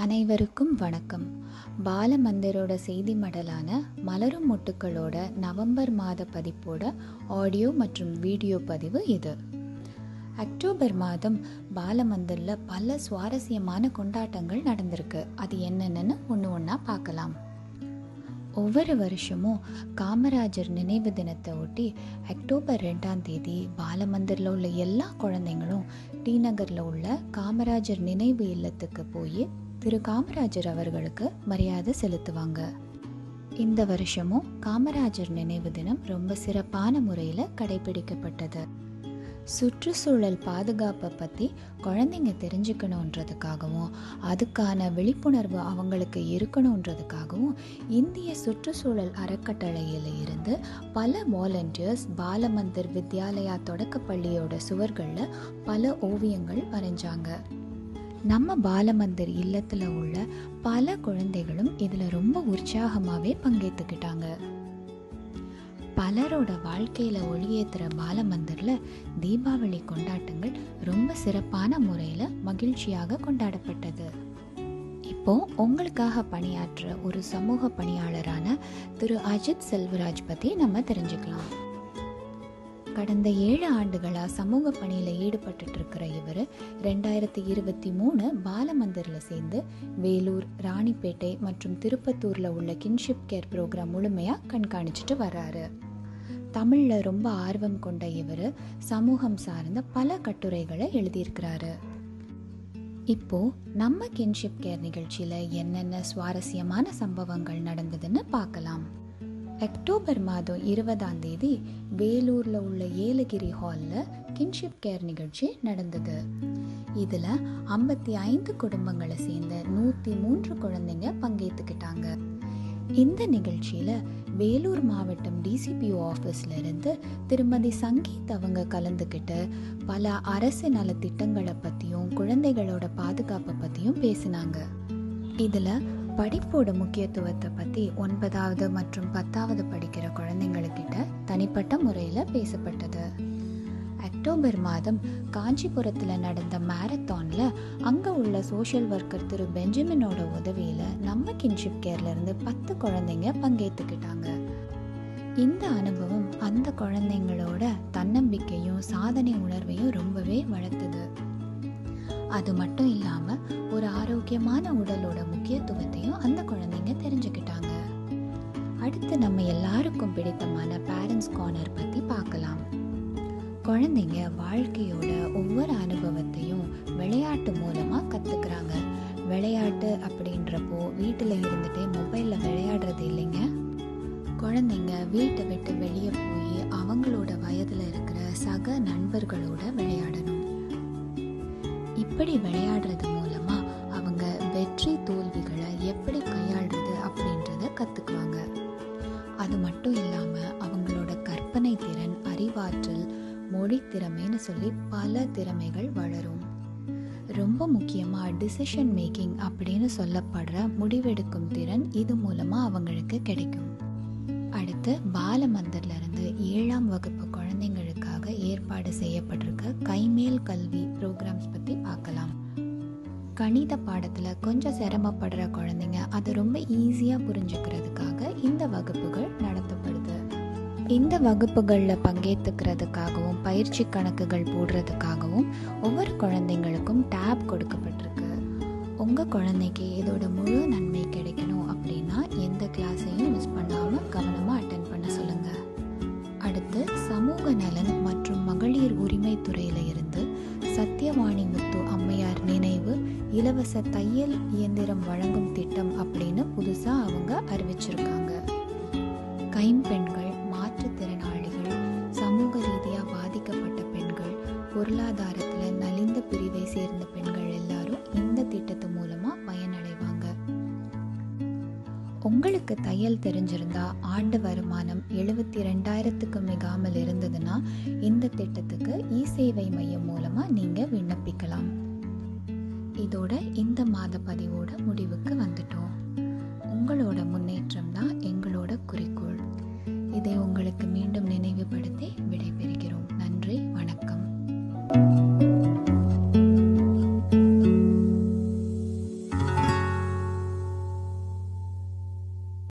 அனைவருக்கும் வணக்கம். பாலமந்திரோட செய்தி மடலான மலரும் மொட்டுக்களோட நவம்பர் மாத பதிப்போட ஆடியோ மற்றும் வீடியோ பதிவு இது. அக்டோபர் மாதம் பாலமந்திரில் பல சுவாரஸ்யமான கொண்டாட்டங்கள் நடந்திருக்கு. அது என்னென்னு ஒன்று ஒன்றா பார்க்கலாம். ஒவ்வொரு வருஷமும் காமராஜர் நினைவு தினத்தை ஒட்டி அக்டோபர் 2 பாலமந்திரில் உள்ள எல்லா குழந்தைங்களும் டி நகரில் உள்ள காமராஜர் நினைவு இல்லத்துக்கு போய் திரு காமராஜர் அவர்களுக்கு மரியாதை செலுத்துவாங்க. இந்த வருஷமும் காமராஜர் நினைவு தினம் ரொம்ப சிறப்பான முறையில் கடைபிடிக்கப்பட்டது. சுற்றுச்சூழல் பாதுகாப்பை பற்றி குழந்தைங்க தெரிஞ்சுக்கணுன்றதுக்காகவும் அதுக்கான விழிப்புணர்வு அவங்களுக்கு இருக்கணுன்றதுக்காகவும் இந்திய சுற்றுச்சூழல் அறக்கட்டளையில் இருந்து பல வாலண்டியர்ஸ் பாலமந்திர் வித்யாலயா தொடக்கப்பள்ளியோட சுவர்களில் பல ஓவியங்கள் வரைஞ்சாங்க. நம்ம பாலமந்திர் இல்லத்தில் உள்ள பல குழந்தைகளும் இதில் ரொம்ப உற்சாகமாகவே பங்கேற்றுக்கிட்டாங்க. பலரோட வாழ்க்கையில் ஒளியேற்றுற பாலமந்திரில் தீபாவளி கொண்டாட்டங்கள் ரொம்ப சிறப்பான முறையில் மகிழ்ச்சியாக கொண்டாடப்பட்டது. இப்போ உங்களுக்காக பணியாற்ற ஒரு சமூக பணியாளரான திரு அஜித் செல்வராஜ் பற்றி நம்ம தெரிஞ்சுக்கலாம். கடந்த 7 ஆண்டுகளாக சமூக பணியில் ஈடுபட்டு இருக்கிற இவர் 2023 பாலமந்திரில் சேர்ந்து வேலூர், ராணிப்பேட்டை மற்றும் திருப்பத்தூரில் உள்ள கின்ஷிப் கேர் ப்ரோக்ராம் முழுமையாக கண்காணிச்சுட்டு வர்றாரு. தமிழில் ரொம்ப ஆர்வம் கொண்ட இவர் சமூகம் சார்ந்த பல கட்டுரைகளை எழுதியிருக்கிறாரு. இப்போ நம்ம கின்ஷிப் கேர் நிகழ்ச்சியில் என்னென்ன சுவாரஸ்யமான சம்பவங்கள் நடந்ததுன்னு பார்க்கலாம். அக்டோபர் மாதம் 20 வேலூரில் உள்ள ஏலகிரி ஹாலில் கின்ஷிப் கேர் நிகழ்ச்சி நடந்தது. இதில் 55 குடும்பங்களை சேர்ந்த 103 குழந்தைங்க பங்கேற்றுக்கிட்டாங்க. இந்த நிகழ்ச்சியில் வேலூர் மாவட்டம் டிசிபிஓ ஆஃபீஸில் இருந்து திருமதி சங்கீத் அவங்க கலந்துக்கிட்டு பல அரசு நலத்திட்டங்களை பற்றியும் குழந்தைகளோட பாதுகாப்பை பற்றியும் பேசினாங்க. இதில் படிப்போட முக்கியத்துவத்தை பற்றி 9வது மற்றும் 10வது படிக்கிற குழந்தைங்கக்கிட்ட தனிப்பட்ட முறையில் பேசப்பட்டது. அக்டோபர் மாதம் காஞ்சிபுரத்தில் நடந்த மேரத்தானில் அங்கே உள்ள சோஷியல் ஒர்க்கர் திரு பெஞ்சமினோட உதவியில் நம்ம கின்ஷிப் கேர்லேருந்து 10 குழந்தைங்க பங்கேற்றுக்கிட்டாங்க. இந்த அனுபவம் அந்த குழந்தைங்களோட தன்னம்பிக்கையும் சாதனை உணர்வையும் ரொம்பவே வளர்த்தது. அது மட்டும் இல்லாமல் ஒரு ஆரோக்கியமான உடலோட முக்கியத்துவத்தையும் அந்த குழந்தைங்க தெரிஞ்சுக்கிட்டாங்க. அடுத்து நம்ம எல்லாருக்கும் பிடித்தமான பேரண்ட்ஸ் கார்னர் பற்றி பார்க்கலாம். குழந்தைங்க வாழ்க்கையோட ஒவ்வொரு அனுபவத்தையும் விளையாட்டு மூலமாக கற்றுக்குறாங்க. விளையாட்டு அப்படின்றப்போ வீட்டில் இருந்துகிட்டே மொபைலில் விளையாடுறது இல்லைங்க. குழந்தைங்க வீட்டை விட்டு வெளியே போய் அவங்களோட வயதில் இருக்கிற சக நண்பர்களோட விளையாடணும். இப்படி விளையாடுறது மூலமா அவங்க வெற்றி தோல்விகளை எப்படி கையாளுறது அப்படின்றத கத்துக்குவாங்க. அது மட்டும் இல்லாம அவங்களோட கற்பனை திறன், அறிவாற்றல், மொழி திறமைன்னு சொல்லி பல திறமைகள் வளரும். ரொம்ப முக்கியமா டிசிஷன் மேக்கிங் அப்படின்னு சொல்லப்படுற முடிவெடுக்கும் திறன் இது மூலமா அவங்களுக்கு கிடைக்கும். அடுத்து பாலமந்திரில இருந்து 7ஆம் வகுப்பு குழந்தைங்களுக்காக ஏற்பாடு செய்யப்பட்டிருக்க கைமேல் கல்வி ப்ரோக்ராம்ஸ் பற்றி பார்க்கலாம். கணித பாடத்தில் கொஞ்சம் சிரமப்படுற குழந்தைங்க அதை ரொம்ப ஈஸியாக புரிஞ்சுக்கிறதுக்காக இந்த வகுப்புகள் நடத்தப்படுது. இந்த வகுப்புகளில் பங்கேற்றுக்கிறதுக்காகவும் பயிற்சி கணக்குகள் போடுறதுக்காகவும் ஒவ்வொரு குழந்தைங்களுக்கும் டேப் கொடுக்கப்பட்டிருக்கு. உங்கள் குழந்தைக்கு இதோட முழு நன்மை கிடைக்கணும் அப்படின்னா எந்த கிளாஸையும் மிஸ் பண்ணாமல் கவனமாக அட்டென்ட் பண்ண சொல்லுங்கள். அடுத்து சமூக நலன் மற்றும் மகளிர் உரிமை துறையில் இருந்து சத்யவாணி முத்து அம்மையார் நினைவு இலவச தையல் இயந்திரம் வழங்கும் திட்டம் அப்படின்னு புதுசாக அவங்க அறிவிச்சிருக்காங்க. கைம்பெண்கள், மாற்றுத்திறனாளிகள், சமூக ரீதியாக பாதிக்கப்பட்ட பெண்கள், பொருளாதாரத்தில் நலிந்த பிரிவை சேர்ந்த பெண்கள் எல்லாரும் இந்த திட்டத்து மூலமாக பயனடைவாங்க. உங்களுக்கு தையல் தெரிஞ்சிருந்தா ஆண்டு வருமானம் 72,000க்கு மிகாமல் இருந்ததுன்னா இந்த திட்டத்துக்கு இ-சேவை மையம் மூலமாக நீங்கள் விண்ணப்பிக்கலாம். இதோட இந்த மாத பதிவோட முடிவுக்கு வந்துட்டோம். உங்களோட